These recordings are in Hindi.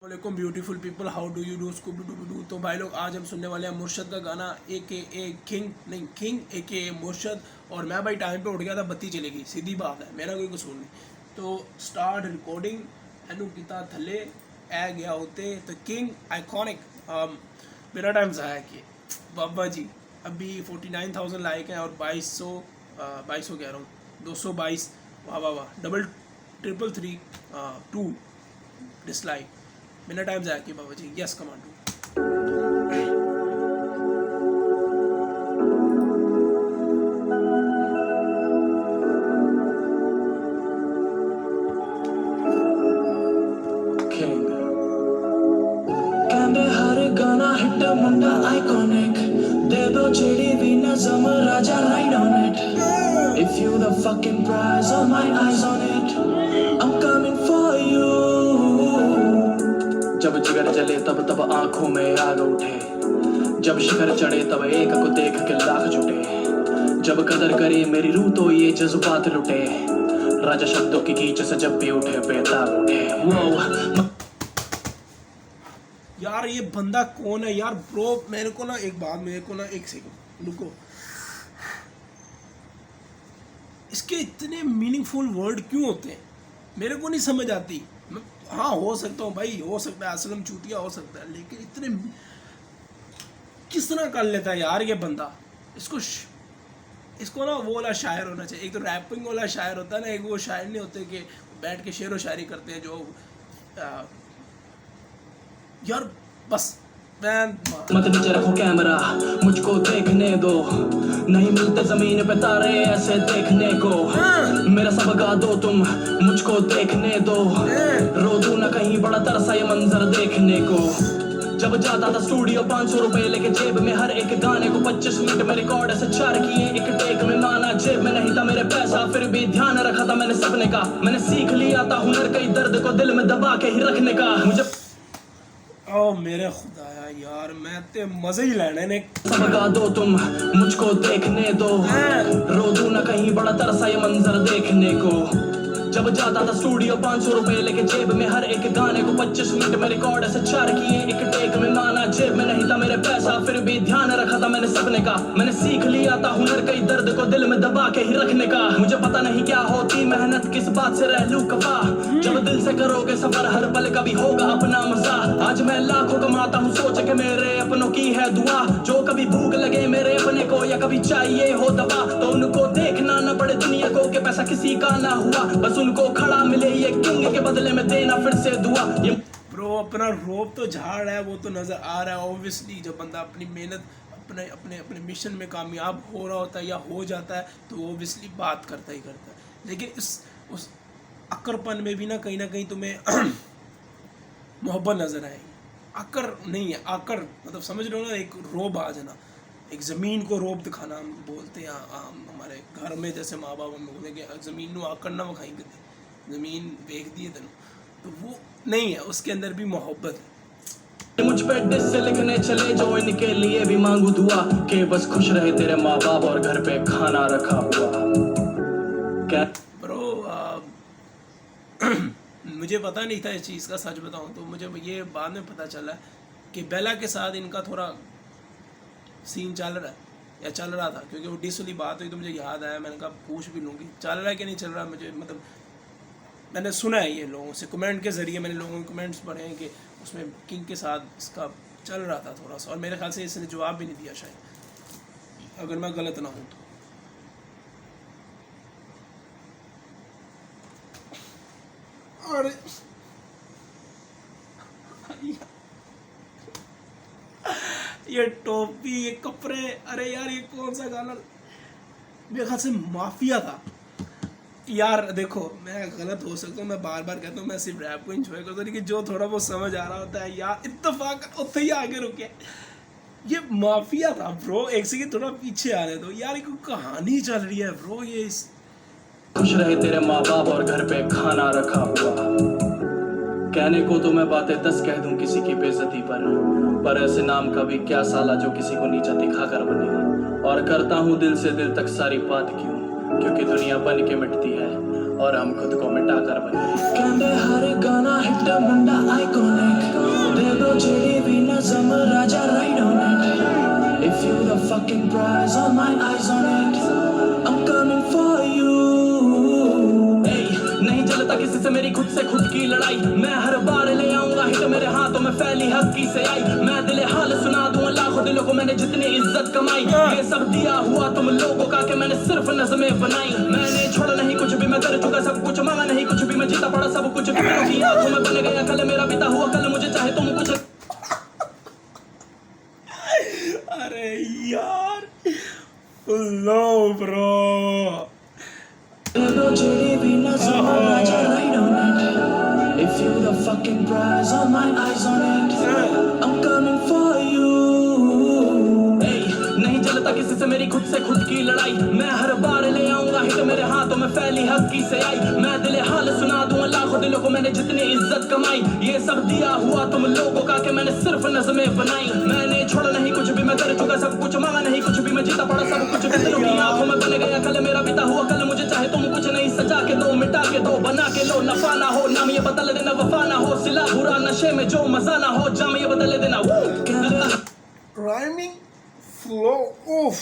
वालेकुम beautiful people, how do you do Scooby Doo do. तो भाई लोग, आज हम सुनने वाले हैं मुर्शद का गाना किंग ए के मुर्शद। और मैं भाई टाइम पे उठ गया था, बत्ती चली गई, सीधी बात है, मेरा कोई कसूर नहीं। तो स्टार्ट रिकॉर्डिंग एनू किता थले ए गया होते तो किंग आइकॉनिक मेरा टाइम ज़ाया किए बाबा जी। अभी 49,000 लाइक हैं और 2200 कह रहा हूँ 222, वाह वाह वाह, डबल ट्रिपल 2 डिसलाइक। मेरा टाइम ज़ाया किया बाबा जी। Yes commando. ਕਹਿੰਦੇ ਹਰ ਗਾਣਾ ਹਿੱਟ ਮੁੰਡਾ ਆਈਕੋਨਿਕ ਦੇ ਦੋ ਜਿਹੜੀ ਵੀ ਨਜ਼ਮ ਰਾਜਾ ride on it if you the fucking prize all my eyes on it I'm coming for you जब जिगर जले तब तब आंखों में आग उठे जब शिखर चढ़े तब एक को देख के लाख जुटे जब कदर करे मेरी रूह तो ये जज्बात लुटे राजा शब्दों की कीच से जब भी उठे बेताब उठे वो यार ये बंदा कौन है यार ब्रो। मेरे को ना एक सेकंड रुको। इसके इतने मीनिंगफुल वर्ड क्यों होते हैं, मेरे को नहीं समझ आती। हाँ हो सकता हूँ भाई, हो सकता है असलम चूतिया हो सकता है, लेकिन इतने किस तरह कर लेता है यार ये बंदा। इसको ना वो वाला शायर होना चाहिए। एक तो रैपिंग वाला शायर होता है ना, एक वो शायर नहीं होते कि बैठ के शेर व शायरी करते हैं जो यार बस मत नीचे रखो कैमरा मुझको देखने दो नहीं मिलते जमीन पे तारे ऐसे देखने को मेरा सब गा दो तुम मुझको देखने दो रो दूं ना कहीं बड़ा तरसा ये मंजर देखने को जब जाता था स्टूडियो 500 रुपए लेके जेब में हर एक गाने को 25 मिनट में रिकॉर्ड ऐसे 4 किए एक टेक में माना जेब में नहीं था मेरे पैसा फिर भी ध्यान रखा था मैंने सपने का मैंने सीख लिया था हुनर कई दर्द को दिल में दबा के ही रखने का मुझे ओ मेरे खुदाया यार मैं ते मजे ही लेने ने सब गा दो तुम मुझको देखने दो रो दूं ना कहीं बड़ा तरसा ये मंजर देखने को जब जाता था स्टूडियो 500 रुपए लेके जेब में हर एक गाने को 25 मिनट में रिकॉर्ड ऐसे 4 किए एक टेक में माना जेब में नहीं था मेरे पैसा फिर भी ध्यान रखा था मैंने सपने का मैंने सीख लिया था हुनर कई दर्द को दिल में दबा के ही रखने का मुझे पता नहीं क्या होती मेहनत किस बात से रह लूं कफा जब दिल से करोगे सफर हर पल कभी होगा अपना मजा आज मैं लाखों कमाता हूँ सोच के मेरे अपनों की है दुआ जो कभी भूख लगे मेरे अपने को या कभी चाहिए हो दवा तो उनको देखना न पड़े दुनिया को कि पैसा किसी का ना हुआ बस उनको खड़ा मिले ये किंग के बदले में देना फिर से दुआ ये ब्रो अपना रोब तो झाड़ है वो तो नज़र आ रहा है ऑब्वियसली। जब बंदा अपनी मेहनत अपने अपने अपने मिशन में कामयाब हो रहा होता है या हो जाता है तो ऑब्वियसली बात करता ही करता है। लेकिन उस अक्करपन में भी ना कहीं तुम्हें मोहब्बत नज़र आएगी। अक्कर नहीं है, आकर मतलब समझ लो ना, एक रोब आ जाना, एक ज़मीन को रोब दिखाना हम बोलते हैं हमारे घर में। जैसे माँ बाप हम बोलते हैं कि ज़मीन को आकर ना वखाई कर ज़मीन देख दिए तेन, तो वो नहीं है, उसके अंदर भी मोहब्बत है। मुझ पे डिस से लिखने चले जो इनके लिए भी मांगू दुआ कि बस खुश रहे तेरे माँ बाप और घर पे खाना रखा हुआ क्या ब्रो मुझे पता नहीं था इस चीज़ का, सच बताऊं तो मुझे ये बाद में पता चला कि बेला के साथ इनका थोड़ा सीन चल रहा है या चल रहा था, क्योंकि वो डिस वाली बात हुई तो मुझे याद आया। मैंने कहा पूछ भी लूँगी चल रहा है कि नहीं चल रहा। मुझे मतलब मैंने सुना है ये लोगों से, कमेंट के ज़रिए मैंने लोगों के कमेंट्स पढ़े हैं कि उसमें किंग के साथ इसका चल रहा था थोड़ा सा, और मेरे ख्याल से इसने जवाब भी नहीं दिया शायद, अगर मैं गलत ना हूँ तो। और ये टोपी ये कपड़े, अरे यार ये कौन सा गाना, मेरे ख्याल से माफिया था यार। देखो मैं गलत हो सकता हूँ, मैं बार बार कहता हूँ मैं सिर्फ रैप को एंजॉय करता हूँ, लेकिन जो थोड़ा बहुत समझ आ रहा होता है यार इत्तेफाक उत्ते ही आगे रुके। ये माफिया था ब्रो। एक सेकंड थोड़ा पीछे आ रहे दो यार, ये कोई कहानी चल रही है ब्रो। ये खुश रहे तेरे माँ बाप और घर पे खाना रखा हुआ कहने को तो मैं बातें 10 कह दूं किसी की बेइज्जती पर ऐसे नाम का भी क्या साला जो किसी को नीचा दिखाकर बने और करता हूँ दिल से दिल तक सारी बात क्योंकि दुनिया बन के मिटती है और हम खुद को मिटा कर बने। कहंदे हर गाना hit Munda iconic nazam raja ride on it. If you the fucking prize, all my eyes on it. I'm coming for you. Hey, नहीं चलता किसी से मेरी खुद से खुद की लड़ाई. मैं हर बार ले आऊंगा हिट मेरे हाथों में फैली हकी से आई. मैं दिले हाल सुना दूंगा लाखों दिलों को मैंने जितनी इज्जत कमाई. ये सब दिया हुआ तुम लोगों का कि मैंने सिर्फ नज़में बनाई. मैंने छोड़ा नहीं कुछ भी, मैं कर चुका सब कुछ, मांगा नहीं कुछ भी, मैं जीता पड़ा सब कुछ. तुम्हारों की आंखों में बन गया कल मेरा बीता हुआ कल. मुझे चाहे तुम कुछ. अरे यार लो bro. If you the fucking prize, all my eyes on it. I'm coming for you. Hey, नहीं चलता किसी से मेरी खुद से खुद की लड़ाई. मैं हर बार ले आऊंगा हिट मेरे हाथों में फैली हकी से आई. मैं दिले हाल सुना दूंगा लाखों दिलों को मैंने जितनी इज्जत कमाई. ये सब दिया हुआ तुम लोगों का कि मैंने सिर्फ नज़में बनाई. मैंने छोड़ा नहीं कुछ भी, मैं कर चुका सब कुछ, मांगा नहीं कुछ भी, मैं जीता पड़ा सब कुछ. दिलों की आंखों में बन गया कल मेरा बीता हुआ कल. मुझे चाहे तुम कुछ नहीं, सजा के दो, मिटा के दो, बना के लो. नफा ना हो नाम ये बदल देना, वफा ना हो सिला बुरा, नशे में जो मजा ना हो जाम ये बदल देना. राइमिंग फ्लो ओफ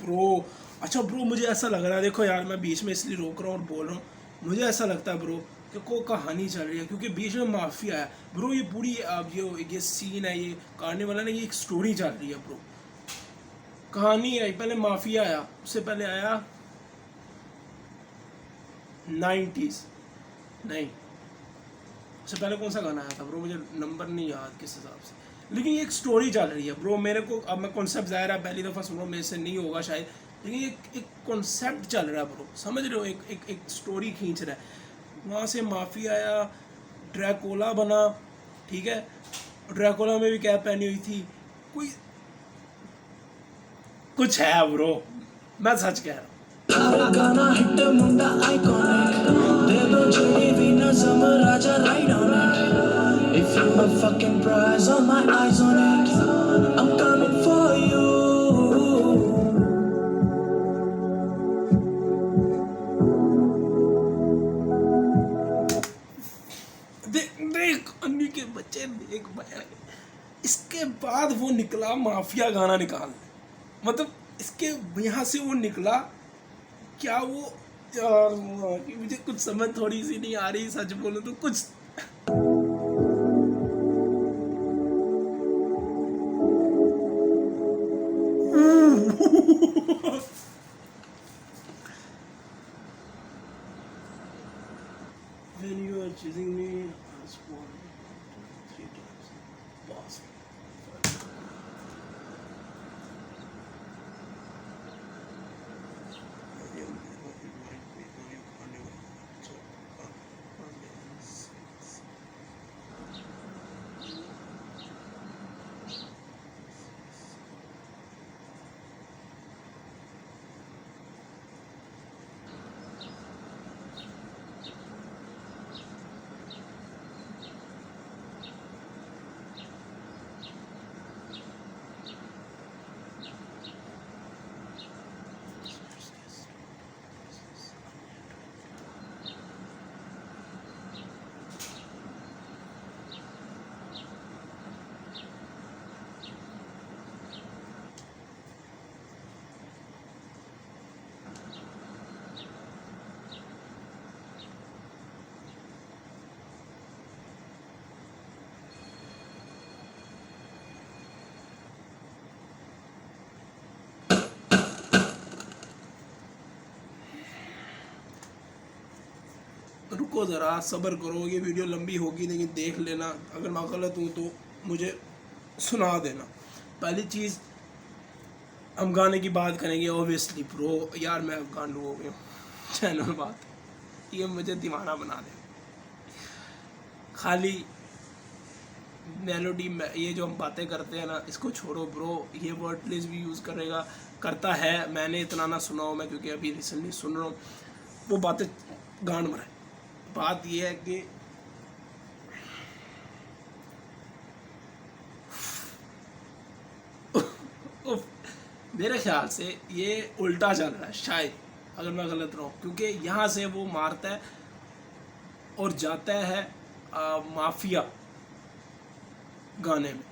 ब्रो. अच्छा ब्रो मुझे ऐसा लग रहा है, देखो यार मैं बीच में इसलिए रोक रहा हूँ और बोल रहा हूँ. मुझे ऐसा लगता है ब्रो कि कोई कहानी चल रही है क्योंकि बीच में माफिया है ब्रो. ये पूरी ये सीन है, ये करने वाला ना, ये एक स्टोरी चल रही है ब्रो. कहानी है, पहले माफिया आया, उससे पहले आया 90s नहीं, उससे पहले कौन सा गाना आया था ब्रो, मुझे नंबर नहीं याद किस हिसाब से. लेकिन ये एक स्टोरी चल रही है ब्रो. मेरे को अब मैं कॉन्सेप्ट ज़ाहिर है पहली दफ़ा सुन रहा हूँ, मेरे से नहीं होगा शायद, लेकिन एक कॉन्सेप्ट चल रहा है ब्रो. समझ रहे हो, एक स्टोरी खींच रहा है. वहाँ से माफिया आया, ड्रैकुला बना, ठीक है. ड्रैकुला में भी कैप पहनी हुई थी, कोई कुछ है ब्रो, मैं सच कह रहा हूँ. गाना हिट मुंडा आइकॉनिक. दे दो जेडी भी नज़म राजा ride on it. If you the fucking prize, all my eyes on it. I'm coming for you. देख अन्नी के बच्चे देख भाई. इसके बाद वो निकला माफिया गाना निकाल, मतलब इसके यहाँ से वो निकला क्या वो यार. मुझे कुछ समझ थोड़ी सी नहीं आ रही सच बोलूं तो. कुछ When you are choosing me, I sworn 3 times. Boss. रुको ज़रा, सब्र करो, ये वीडियो लंबी होगी लेकिन देख लेना. अगर मैं गलत हूँ तो मुझे सुना देना. पहली चीज़ हम गाने की बात करेंगे ओबियसली ब्रो. यार मैं गांडू हो गया चैनल बात, ये मुझे दीवाना बना दे. खाली मेलोडी में ये जो हम बातें करते हैं ना, इसको छोड़ो ब्रो. ये वर्ड प्लेस भी यूज़ करेगा करता है, मैंने इतना ना सुना हो मैं क्योंकि अभी रिसेंटली सुन रहा हूँ. वो बातें गांड मरा. बात ये है कि मेरे ख्याल से ये उल्टा चल रहा है शायद, अगर मैं गलत रहा हूँ, क्योंकि यहाँ से वो मारता है और जाता है माफिया गाने में.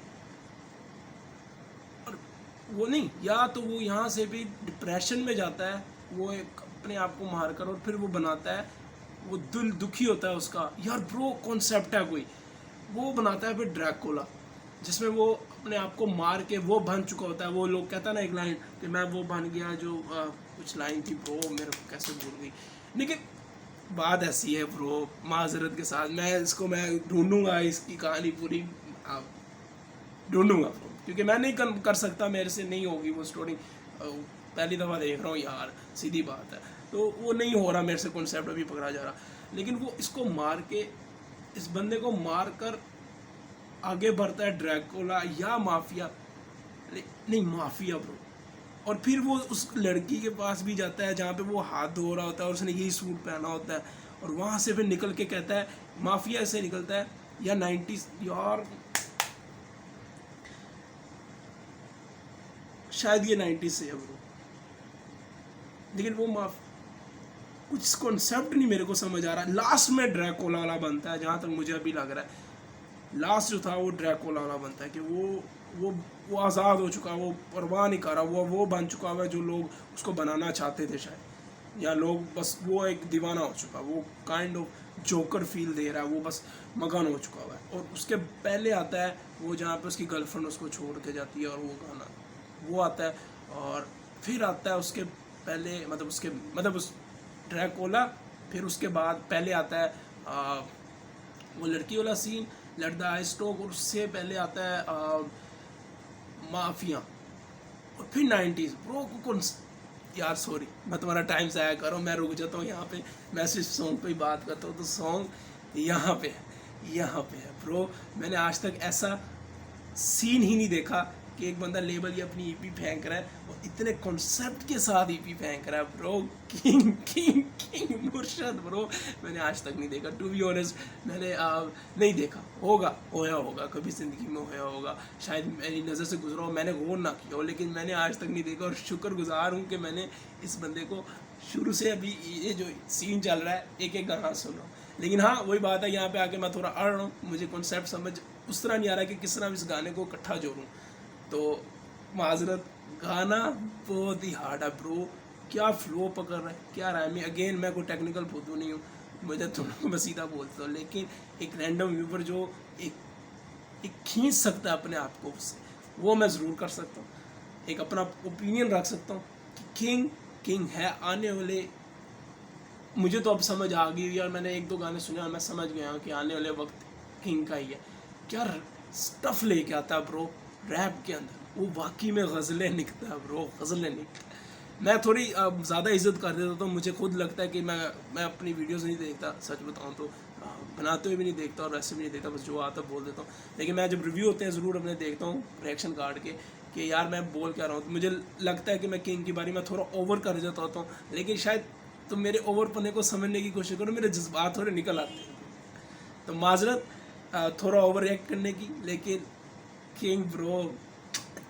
वो नहीं, या तो वो यहाँ से भी डिप्रेशन में जाता है, वो एक अपने आप को मार कर, और फिर वो बनाता है, वो दिल दुखी होता है उसका। यार ब्रो कॉन्सेप्ट है कोई, वो बनाता है फिर ड्रैकुला, जिसमें वो अपने आप को मार के वो बन चुका होता है। वो लोग कहता है ना एक लाइन कि मैं वो बन गया, जो कुछ लाइन थी ब्रो, मेरे को कैसे भूल गई, लेकिन बात ऐसी है ब्रो, माजरत के साथ मैं ढूंढूंगा इसकी कहानी पूरी, ढूंढूंगा ब्रो, क्योंकि मैं नहीं कर सकता, मेरे से नहीं होगी वो स्टोरी। पहली दफ़ा देख रहा हूँ यार, सीधी बात है, तो वो नहीं हो रहा मेरे से, कॉन्सेप्ट अभी पकड़ा जा रहा। लेकिन वो इसको मार के, इस बंदे को मार कर आगे बढ़ता है ड्रैकुला या माफिया, नहीं माफिया ब्रो। और फिर वो उस लड़की के पास भी जाता है जहाँ पे वो हाथ धो रहा होता है और उसने यही सूट पहना होता है, और वहाँ से फिर निकल के कहता है, माफिया से निकलता है या 90s, यार शायद ये 90s से है ब्रो, लेकिन वो कुछ कॉन्सेप्ट नहीं मेरे को समझ आ रहा। लास्ट में ड्रैकुला वाला बनता है, जहाँ तक मुझे अभी लग रहा है लास्ट जो था वो ड्रैकुला वाला बनता है कि वो आज़ाद हो चुका है, वो परवाह नहीं कर रहा, वो बन चुका है जो लोग उसको बनाना चाहते थे शायद, या लोग बस, वो एक दीवाना हो चुका है, वो काइंड ऑफ जोकर फील दे रहा है, वो बस मगन हो चुका हुआ है। और उसके पहले आता है वो जहाँ पे उसकी गर्लफ्रेंड उसको छोड़ के जाती है, और वो गाना वो आता है, और फिर आता है उसके पहले, मतलब उस ड्रैकुला, फिर उसके बाद पहले आता है वो लड़की वाला सीन, लड़दा है स्टोक, और उससे पहले आता है माफिया, और फिर 90s ब्रो कौन। यार सॉरी, मैं तुम्हारा टाइम ज़ाया करो, मैं रुक जाता हूँ यहाँ पे, मैं सिर्फ सॉन्ग पे ही बात करता हूँ, तो सॉन्ग यहाँ पे है ब्रो। मैंने आज तक ऐसा सीन ही नहीं देखा कि एक बंदा लेबल या अपनी ईपी फेंक रहा है और इतने कॉन्सेप्ट के साथ ईपी फेंक रहा है ब्रो। किंग मुर्शद ब्रो, मैंने आज तक नहीं देखा, टू बी ऑनेस्ट, मैंने नहीं देखा। होगा कभी ज़िंदगी में होगा, शायद मेरी नज़र से गुजरा हो, मैंने गौर ना किया हो, लेकिन मैंने आज तक नहीं देखा। और शुक्रगुजार हूँ कि मैंने इस बंदे को शुरू से अभी ये जो सीन चल रहा है एक एक गाना सुना। लेकिन हाँ वही बात है, यहाँ पे आके मैं थोड़ा अड़ रहा हूँ, मुझे कॉन्सेप्ट समझ उस तरह नहीं आ रहा कि किस तरह इस गाने को इकट्ठा जोड़ूँ। तो माजरत, गाना बहुत ही हार्ड है ब्रो, क्या फ्लो पकड़ रहा है, क्या राइमिंग। अगेन मैं कोई टेक्निकल फुद्दू नहीं हूँ, मुझे थोड़ा मैं सीधा बोलता हूँ, लेकिन एक रैंडम व्यूवर जो एक खींच सकता है अपने आप को उससे, वो मैं ज़रूर कर सकता हूँ। एक अपना ओपिनियन रख सकता हूँ कि किंग है आने वाले। मुझे तो अब समझ आ गई यार, मैंने एक दो गाने सुने, मैं समझ गया हूँ कि आने वाले वक्त किंग का ही है। क्या स्टफ लेके आता है ब्रो रैप के अंदर, वो वाकई में गज़लें निकलता है ब्रो, गज़लें निकलता है। मैं थोड़ी ज़्यादा इज्जत कर देता हूँ, तो मुझे खुद लगता है कि मैं अपनी वीडियोस नहीं देखता, सच बताऊँ तो बनाते हुए भी नहीं देखता और ऐसे भी नहीं देखता, बस जो आता बोल देता हूँ। लेकिन मैं जब रिव्यू होते हैं ज़रूर अपने देखता हूँ रिएक्शन कार्ड के, कि यार मैं बोल क्या रहा हूँ। तो मुझे लगता है कि मैं किंग की बारी में थोड़ा ओवर कर जाता होता हूँ, लेकिन शायद तो मेरे ओवर पने को समझने की कोशिश करो, मेरे जज्बात थोड़े निकल आते हैं। तो माजरत थोड़ा ओवर रिएक्ट करने की, लेकिन किंग ब्रो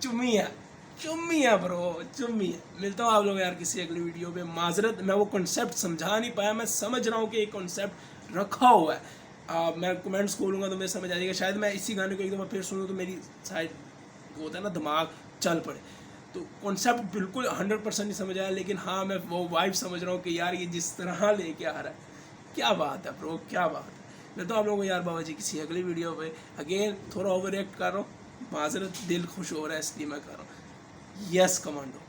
चुम्मी है ब्रो, चुम्मी है। मिलता हूँ आप लोग यार किसी अगली वीडियो में। माजरत, मैं वो कॉन्सेप्ट समझा नहीं पाया, मैं समझ रहा हूँ कि एक कॉन्सेप्ट रखा हुआ है। मैं कमेंट्स खोलूँगा तो मुझे समझ आ जाएगा। शायद मैं इसी गाने को एक दफ़ा फिर सुनूँ तो मेरी साइड होता है ना, दिमाग चल पड़े। तो कॉन्सेप्ट बिल्कुल 100% नहीं समझ आया, लेकिन हाँ मैं वो वाइब समझ रहा हूँ कि यार ये जिस तरह लेके आ रहा है, क्या बात है ब्रो, क्या बात है। मैं तो आप लोगों को यार बाबा जी किसी अगली वीडियो पे अगेन थोड़ा ओवर रिएक्ट कर रहा हूँ, माजरत, दिल खुश हो रहा है इसलिए मैं कर रहा हूँ। Yes commando.